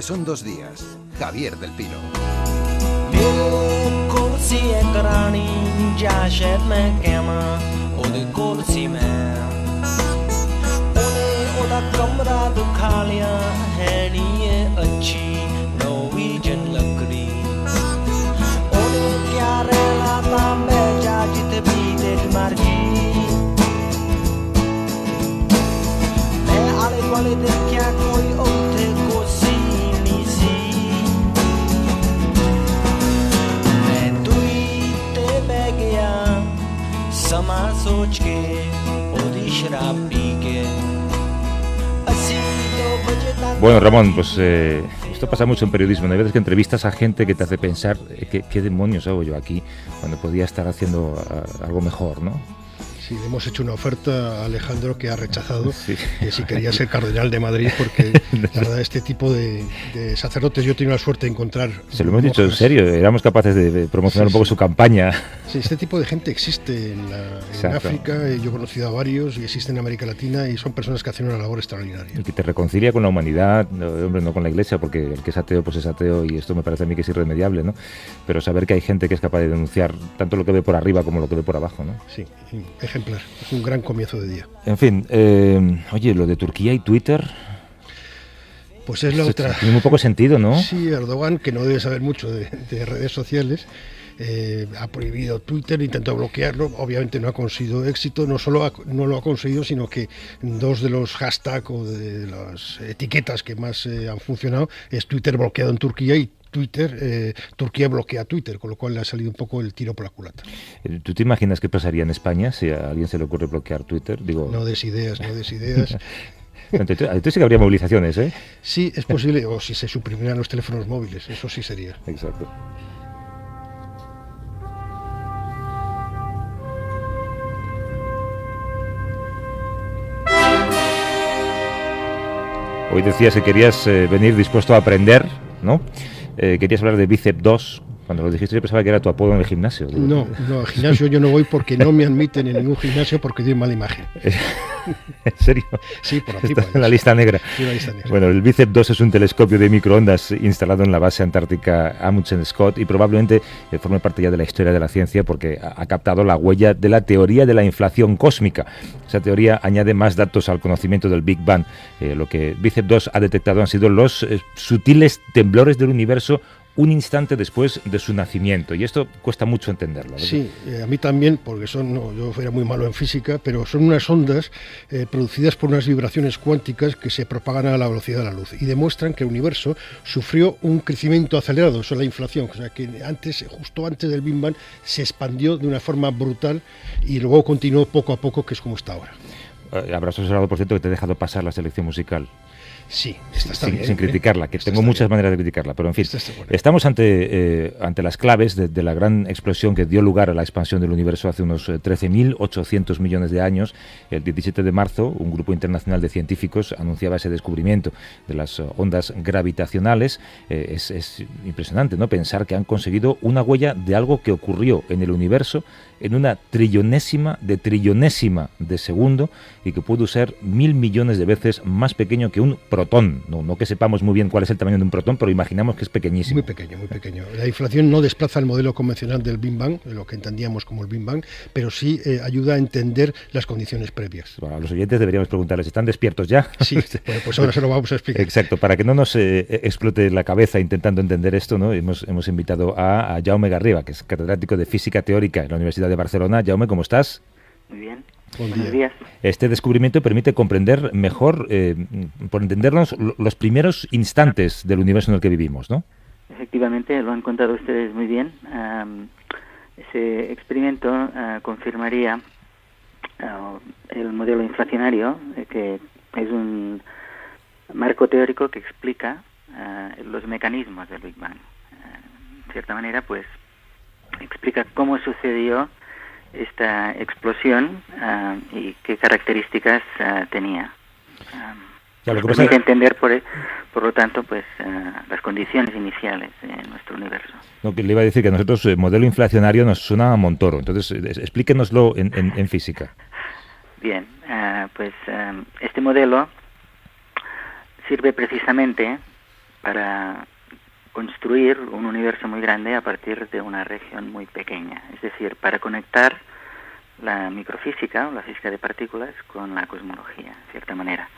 son 2 días. Javier del Pino. Bueno, Ramón, pues esto pasa mucho en periodismo. Hay veces que entrevistas a gente que te hace pensar ¿qué demonios hago yo aquí? Cuando podía estar haciendo algo mejor, ¿no? Sí, le hemos hecho una oferta a Alejandro que ha rechazado, sí. Que si quería ser cardenal de Madrid, porque la verdad este tipo de sacerdotes yo he tenido la suerte de encontrar. Se lo hemos dicho en serio, éramos capaces de promocionar un poco su campaña. Sí, este tipo de gente existe en África, yo he conocido a varios y existe en América Latina y son personas que hacen una labor extraordinaria. Y que te reconcilia con la humanidad, hombre, no con la Iglesia, porque el que es ateo pues es ateo y esto me parece a mí que es irremediable, ¿no? Pero saber que hay gente que es capaz de denunciar tanto lo que ve por arriba como lo que ve por abajo, ¿no? Sí, ejemplar, es un gran comienzo de día. En fin, oye, lo de Turquía y Twitter... Pues es la otra... Tiene muy poco sentido, ¿no? Sí, Erdogan, que no debe saber mucho de redes sociales, ha prohibido Twitter, intentó bloquearlo, obviamente no ha conseguido éxito, no lo ha conseguido, sino que 2 de los hashtags o de las etiquetas que más han funcionado es Twitter bloqueado en Turquía y Turquía bloquea Twitter, con lo cual le ha salido un poco el tiro por la culata. ¿Tú te imaginas qué pasaría en España si a alguien se le ocurre bloquear Twitter? Digo... No des ideas. Entonces sí que habría movilizaciones, ¿eh? Sí, es posible, o si se suprimieran los teléfonos móviles, eso sí sería. Exacto. Hoy decías que querías venir dispuesto a aprender, ¿no? Querías hablar de Bíceps 2. Cuando lo dijiste yo pensaba que era tu apodo en el gimnasio. No, al gimnasio yo no voy porque no me admiten en ningún gimnasio porque doy mala imagen. ¿En serio? Sí, por aquí. Está en la lista negra. Sí, la lista negra. Bueno, el Bíceps 2 es un telescopio de microondas instalado en la base antártica Amundsen Scott y probablemente forme parte ya de la historia de la ciencia porque ha captado la huella de la teoría de la inflación cósmica. Esa teoría añade más datos al conocimiento del Big Bang. Lo que Bíceps 2 ha detectado han sido los sutiles temblores del universo un instante después de su nacimiento, y esto cuesta mucho entenderlo, ¿verdad? Sí, a mí también, porque yo era muy malo en física, pero son unas ondas producidas por unas vibraciones cuánticas que se propagan a la velocidad de la luz y demuestran que el universo sufrió un crecimiento acelerado, eso es la inflación, o sea que justo antes del Big Bang se expandió de una forma brutal y luego continuó poco a poco, que es como está ahora. Habrás observado, por cierto, que te he dejado pasar la selección musical. Sí, está bien, sin criticarla, que esta tengo muchas maneras de criticarla, pero en fin, bueno. Estamos ante las claves de la gran explosión que dio lugar a la expansión del universo hace unos 13.800 millones de años. El 17 de marzo, un grupo internacional de científicos anunciaba ese descubrimiento de las ondas gravitacionales. Es impresionante, ¿no?, pensar que han conseguido una huella de algo que ocurrió en el universo en una trillonésima de segundo y que pudo ser 1.000 millones de veces más pequeño que un protón. No que sepamos muy bien cuál es el tamaño de un protón, pero imaginamos que es pequeñísimo. Muy pequeño. La inflación no desplaza el modelo convencional del Big Bang, de lo que entendíamos como el Big Bang, pero sí ayuda a entender las condiciones previas. Bueno, a los oyentes deberíamos preguntarles, ¿están despiertos ya? Sí, bueno, pues ahora se lo vamos a explicar. Exacto, para que no nos explote la cabeza intentando entender esto, ¿no? Hemos invitado a Jaume Garriba, que es catedrático de Física Teórica en la Universidad de Barcelona. Jaume, ¿cómo estás? Muy bien. Buenos días. Este descubrimiento permite comprender mejor, por entendernos, los primeros instantes del universo en el que vivimos, ¿no? Efectivamente, lo han contado ustedes muy bien. Ese experimento confirmaría el modelo inflacionario, que es un marco teórico que explica los mecanismos del Big Bang. De cierta manera, pues, explica cómo sucedió esta explosión y qué características tenía. Nos permite entender, por lo tanto, pues las condiciones iniciales de nuestro universo. No, que le iba a decir que a nosotros el modelo inflacionario nos suena a Montoro, entonces explíquenoslo en física. Bien, pues este modelo sirve precisamente para construir un universo muy grande a partir de una región muy pequeña, es decir, para conectar la microfísica o la física de partículas con la cosmología, de cierta manera.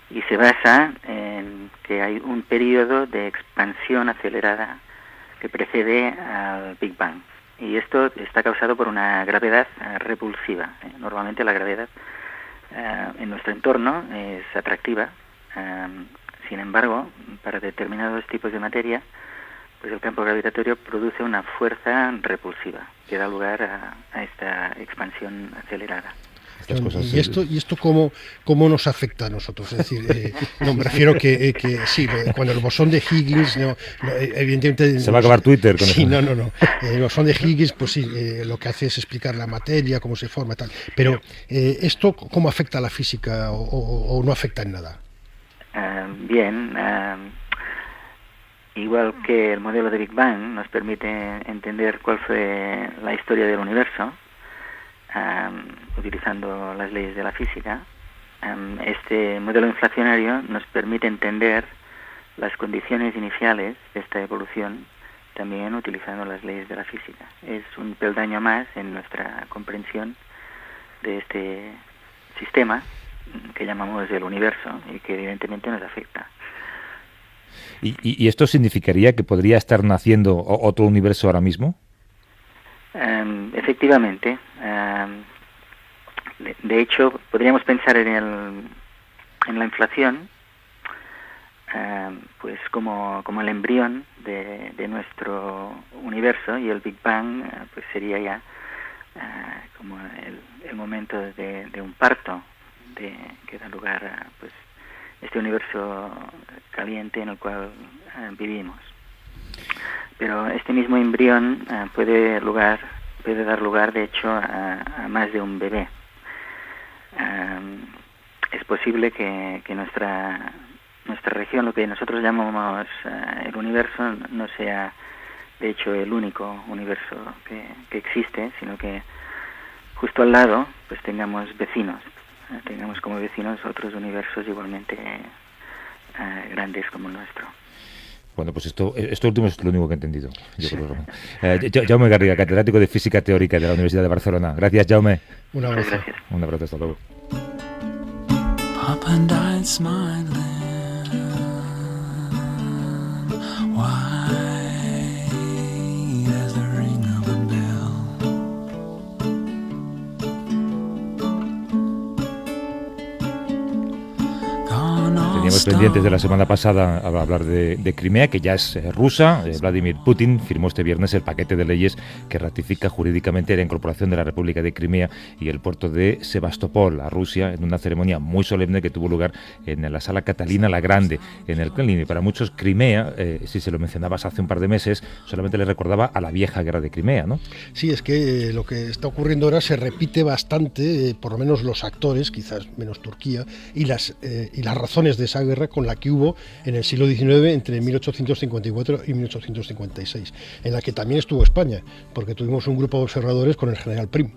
Y se basa en que hay un periodo de expansión acelerada que precede al Big Bang. Y esto está causado por una gravedad repulsiva. Normalmente la gravedad en nuestro entorno es atractiva. Sin embargo, para determinados tipos de materia, pues el campo gravitatorio produce una fuerza repulsiva que da lugar a esta expansión acelerada. ¿Y esto cómo nos afecta a nosotros? Es decir, no, me refiero que sí, cuando el bosón de Higgs, evidentemente... Se va a acabar Twitter con eso. Sí, no. El bosón de Higgs, pues sí, lo que hace es explicar la materia, cómo se forma, tal. Pero, ¿esto cómo afecta a la física o no afecta en nada? Bien, igual que el modelo de Big Bang nos permite entender cuál fue la historia del universo, utilizando las leyes de la física, este modelo inflacionario nos permite entender las condiciones iniciales de esta evolución también utilizando las leyes de la física. Es un peldaño más en nuestra comprensión de este sistema que llamamos el universo y que evidentemente nos afecta. ¿Y esto significaría que podría estar naciendo otro universo ahora mismo? Efectivamente. De hecho, podríamos pensar en la inflación pues como el embrión de nuestro universo, y el Big Bang pues sería ya como el momento de un parto que da lugar a pues este universo caliente en el cual vivimos. Pero este mismo embrión puede dar lugar, de hecho, a más de un bebé. Es posible que nuestra región, lo que nosotros llamamos el universo, no sea, de hecho, el único universo que existe, sino que justo al lado pues tengamos vecinos. Tengamos como vecinos otros universos igualmente grandes como el nuestro. Bueno, pues esto último es lo único que he entendido. Yo creo. Jaume Garriga, catedrático de Física Teórica de la Universidad de Barcelona. Gracias, Jaume. Un abrazo. Gracias. Un abrazo, hasta luego. Papa died smiling. White as the ring of a bell. Teníamos pendientes de la semana pasada a hablar de Crimea, que ya es rusa. Vladimir Putin firmó este viernes el paquete de leyes que ratifica jurídicamente la incorporación de la República de Crimea y el puerto de Sebastopol a Rusia en una ceremonia muy solemne que tuvo lugar en la Sala Catalina la Grande, en el Kremlin. Y para muchos Crimea, si se lo mencionabas hace un par de meses, solamente le recordaba a la vieja guerra de Crimea, ¿no? Sí, es que lo que está ocurriendo ahora se repite bastante, por lo menos los actores, quizás menos Turquía, y las razones de esa guerra con la que hubo en el siglo XIX entre 1854 y 1856, en la que también estuvo España, porque tuvimos un grupo de observadores con el general Prim.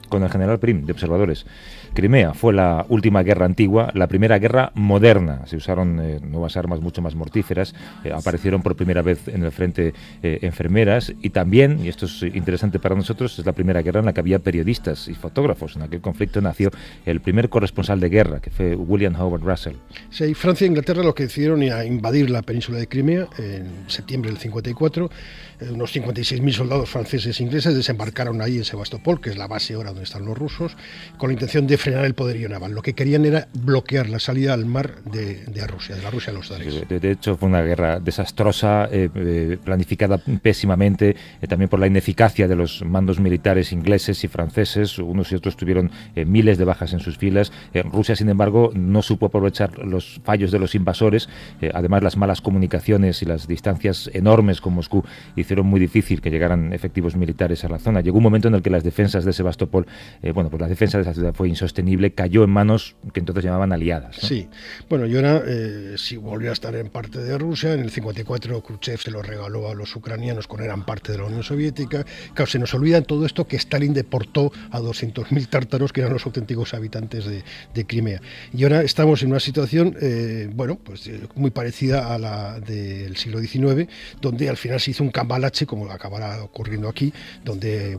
Con el general Prim, de observadores. Crimea fue la última guerra antigua, la primera guerra moderna. Se usaron nuevas armas mucho más mortíferas, aparecieron por primera vez en el frente enfermeras y también, y esto es interesante para nosotros, es la primera guerra en la que había periodistas y fotógrafos. En aquel conflicto nació el primer corresponsal de guerra, que fue William Howard Russell. Sí, Francia e Inglaterra lo que decidieron era invadir la península de Crimea en septiembre del 54. Unos 56.000 soldados franceses e ingleses desembarcaron ahí en Sebastopol, que es la base ahora donde están los rusos, con la intención de frenar el poderío naval. Lo que querían era bloquear la salida al mar de Rusia, de la Rusia a los Dares. De hecho, fue una guerra desastrosa, planificada pésimamente, también por la ineficacia de los mandos militares ingleses y franceses. Unos y otros tuvieron miles de bajas en sus filas. Rusia, sin embargo, no supo aprovechar los fallos de los invasores. Además, las malas comunicaciones y las distancias enormes con Moscú hicieron muy difícil que llegaran efectivos militares a la zona. Llegó un momento en el que las defensas de Sebastopol bueno, pues la defensa de esa ciudad fue insostenible, cayó en manos que entonces llamaban aliadas, ¿no? Sí, bueno, y ahora sí volvió a estar en parte de Rusia. En el 54 Khrushchev se lo regaló a los ucranianos cuando eran parte de la Unión Soviética. Claro, se nos olvida en todo esto que Stalin deportó a 200.000 tártaros, que eran los auténticos habitantes de Crimea. Y ahora estamos en una situación, muy parecida a la del siglo XIX, donde al final se hizo un cambalache, como acabará ocurriendo aquí, donde,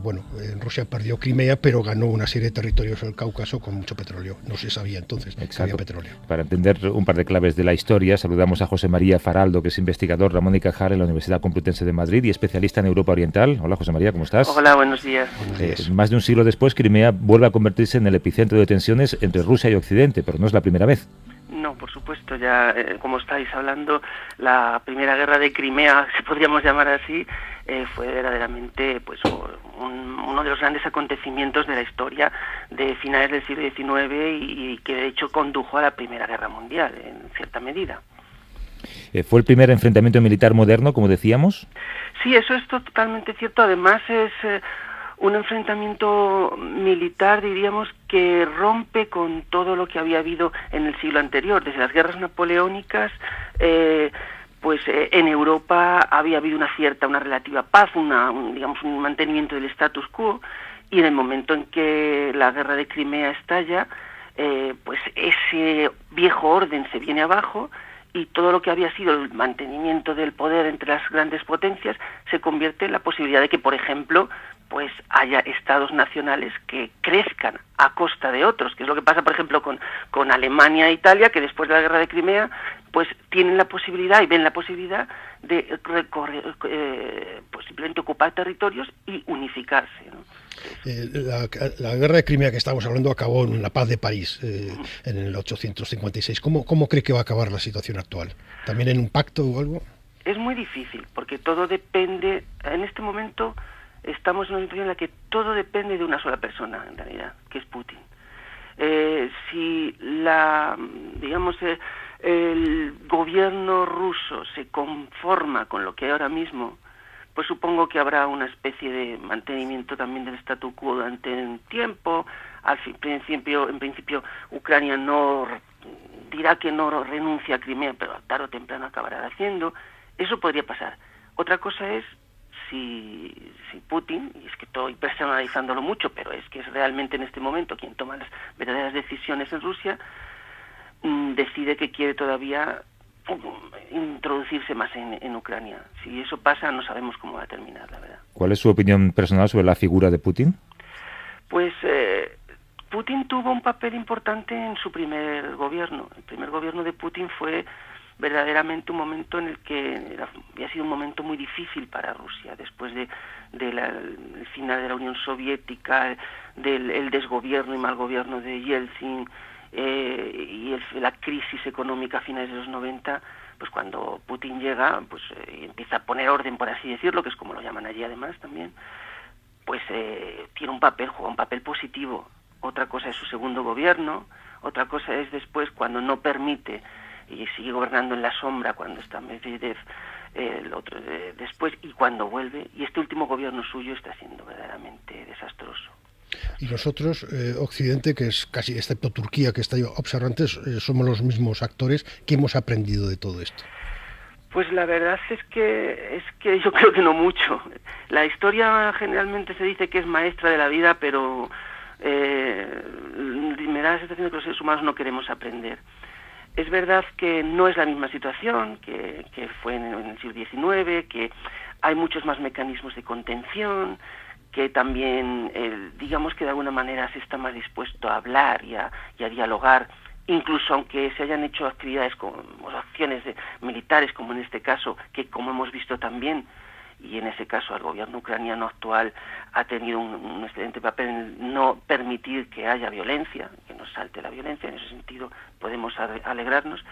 Rusia perdió Crimea, pero ganó una serie de territorios del Cáucaso con mucho petróleo. No se sabía entonces que había petróleo. Para entender un par de claves de la historia, saludamos a José María Faraldo, que es investigador Ramón y Cajal en la Universidad Complutense de Madrid y especialista en Europa Oriental. Hola, José María, ¿cómo estás? Hola, buenos días. Más de un siglo después, Crimea vuelve a convertirse en el epicentro de tensiones entre Rusia y Occidente, pero no es la primera vez. No, por supuesto, ya como estáis hablando, la primera guerra de Crimea, si podríamos llamar así, fue verdaderamente uno de los grandes acontecimientos de la historia de finales del siglo XIX y que de hecho condujo a la Primera Guerra Mundial, en cierta medida. ¿Fue el primer enfrentamiento militar moderno, como decíamos? Sí, eso es totalmente cierto. Además es un enfrentamiento militar, diríamos, que rompe con todo lo que había habido en el siglo anterior. Desde las guerras napoleónicas, en Europa había habido una relativa paz, un mantenimiento del status quo, y en el momento en que la guerra de Crimea estalla, ese viejo orden se viene abajo, y todo lo que había sido el mantenimiento del poder entre las grandes potencias se convierte en la posibilidad de que, por ejemplo, haya estados nacionales que crezcan a costa de otros, que es lo que pasa, por ejemplo, con Alemania e Italia, que después de la guerra de Crimea, tienen la posibilidad y ven la posibilidad de simplemente ocupar territorios y unificarse, ¿no? La guerra de Crimea que estamos hablando acabó en la Paz de París en el 1856. ¿Cómo cree que va a acabar la situación actual? ¿También en un pacto o algo? Es muy difícil, porque todo depende. En este momento estamos en una situación en la que todo depende de una sola persona, en realidad, que es Putin. Si el gobierno ruso se conforma con lo que hay ahora mismo, pues supongo que habrá una especie de mantenimiento también del statu quo durante un tiempo. En principio, Ucrania no dirá que no renuncia a Crimea, pero tarde o temprano acabará haciendo. Eso podría pasar. Otra cosa es si Putin, y es que estoy personalizándolo mucho, pero es que es realmente en este momento quien toma las verdaderas decisiones en Rusia, decide que quiere todavía introducirse más en Ucrania. Si eso pasa, no sabemos cómo va a terminar, la verdad. ¿Cuál es su opinión personal sobre la figura de Putin? Putin tuvo un papel importante en su primer gobierno. El primer gobierno de Putin fue verdaderamente un momento en el que había sido un momento muy difícil para Rusia, después del final de la Unión Soviética, del desgobierno y mal gobierno de Yeltsin, y la crisis económica a finales de los 90, cuando Putin llega, y empieza a poner orden, por así decirlo, que es como lo llaman allí además también, juega un papel positivo. Otra cosa es su segundo gobierno, otra cosa es después cuando no permite y sigue gobernando en la sombra, cuando está Medvedev, después, y cuando vuelve, y este último gobierno suyo está siendo verdaderamente desastroso. Y nosotros, Occidente, que es casi, excepto Turquía, que está observantes, somos los mismos actores. ¿Qué hemos aprendido de todo esto? Pues la verdad es que yo creo que no mucho. La historia generalmente se dice que es maestra de la vida, pero me da la sensación de que los seres humanos no queremos aprender. Es verdad que no es la misma situación que fue en el siglo XIX, que hay muchos más mecanismos de contención, que también, digamos que de alguna manera se está más dispuesto a hablar y a dialogar, incluso aunque se hayan hecho actividades o acciones militares, como en este caso, que como hemos visto también, y en ese caso el gobierno ucraniano actual ha tenido un excelente papel en no permitir que haya violencia, que no salte la violencia. En ese sentido podemos alegrarnos.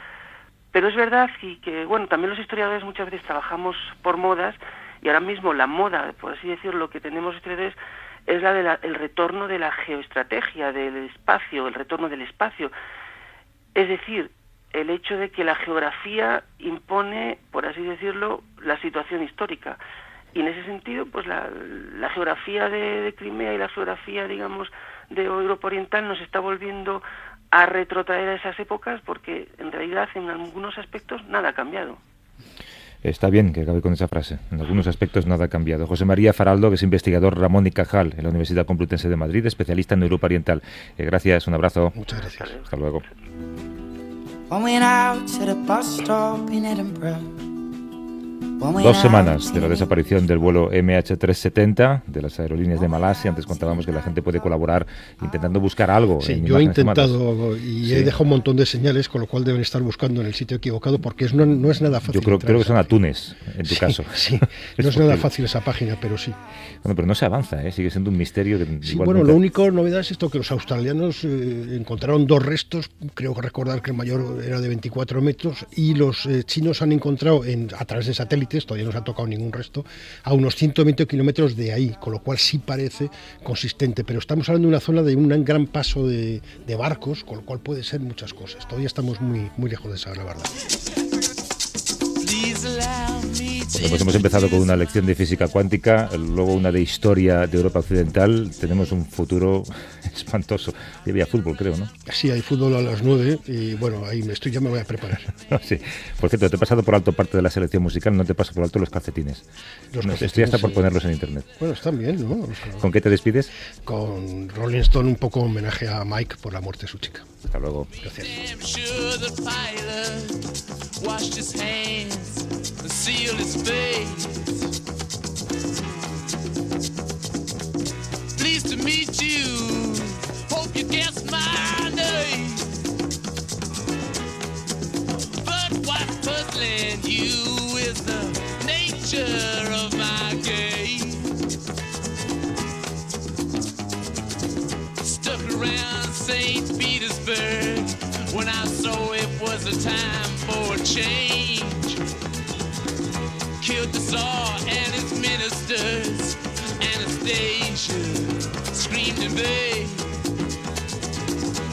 Pero es verdad que también los historiadores muchas veces trabajamos por modas, y ahora mismo la moda, por así decirlo, que tenemos historiadores, es el retorno de la geoestrategia del espacio, el retorno del espacio. Es decir, el hecho de que la geografía impone, por así decirlo, la situación histórica. Y en ese sentido, pues la geografía de Crimea y la geografía, digamos, de Europa Oriental nos está volviendo a retrotraer a esas épocas, porque en realidad en algunos aspectos nada ha cambiado. Está bien que acabe con esa frase. En algunos aspectos nada ha cambiado. José María Faraldo, que es investigador Ramón y Cajal en la Universidad Complutense de Madrid, especialista en Europa Oriental. Gracias, un abrazo. Muchas gracias. Hasta luego. One went out to the bus stop in Edinburgh. 2 semanas de la desaparición del vuelo MH370 de las aerolíneas de Malasia. Antes contábamos que la gente puede colaborar intentando buscar algo. Sí, en yo he imágenes intentado tomadas. y Sí. he dejado un montón de señales, con lo cual deben estar buscando en el sitio equivocado, porque no es nada fácil. Yo creo que son entrar. atunes, en tu caso. Sí, Es no es nada posible. fácil esa página, pero sí. Bueno, pero no se avanza, ¿eh? Sigue siendo un misterio. Que Sí, igual bueno, nunca- lo único novedad es esto, que los australianos encontraron 2 restos, creo que recordar que el mayor era de 24 metros, y los chinos han encontrado, a través de satélites, todavía no se ha tocado ningún resto, a unos 120 kilómetros de ahí, con lo cual sí parece consistente, pero estamos hablando de una zona de un gran paso de barcos, con lo cual puede ser muchas cosas. Todavía estamos muy, muy lejos de saber la verdad. Bueno, pues hemos empezado con una lección de física cuántica, luego una de historia de Europa Occidental. Tenemos un futuro espantoso. Y había fútbol, creo, ¿no? Sí, hay fútbol a las 9 y bueno, ahí ya me voy a preparar. Sí. Por cierto, te he pasado por alto parte de la selección musical, no te paso por alto los calcetines. Los No, calcetines, estoy hasta por sí. ponerlos en internet. Bueno, están bien, ¿no? ¿Con qué te despides? Con Rolling Stone, un poco homenaje a Mike por la muerte de su chica. Hasta luego. Gracias. Damn sure the pilot washed his hands and sealed his face. Pleased to meet you. Hope you guessed my name. But what's puzzling you is the nature of my game. Stuck around St. Petersburg when I saw it was a time for a change. Killed the Tsar and his ministers. Anastasia screamed in vain.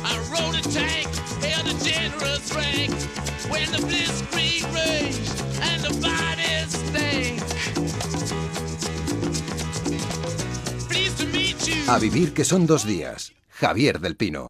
I rode a tank, held a generous rank when the blitzkrieg raged and the bodies stank. Pleased to meet you. A vivir que son 2 días. Javier del Pino.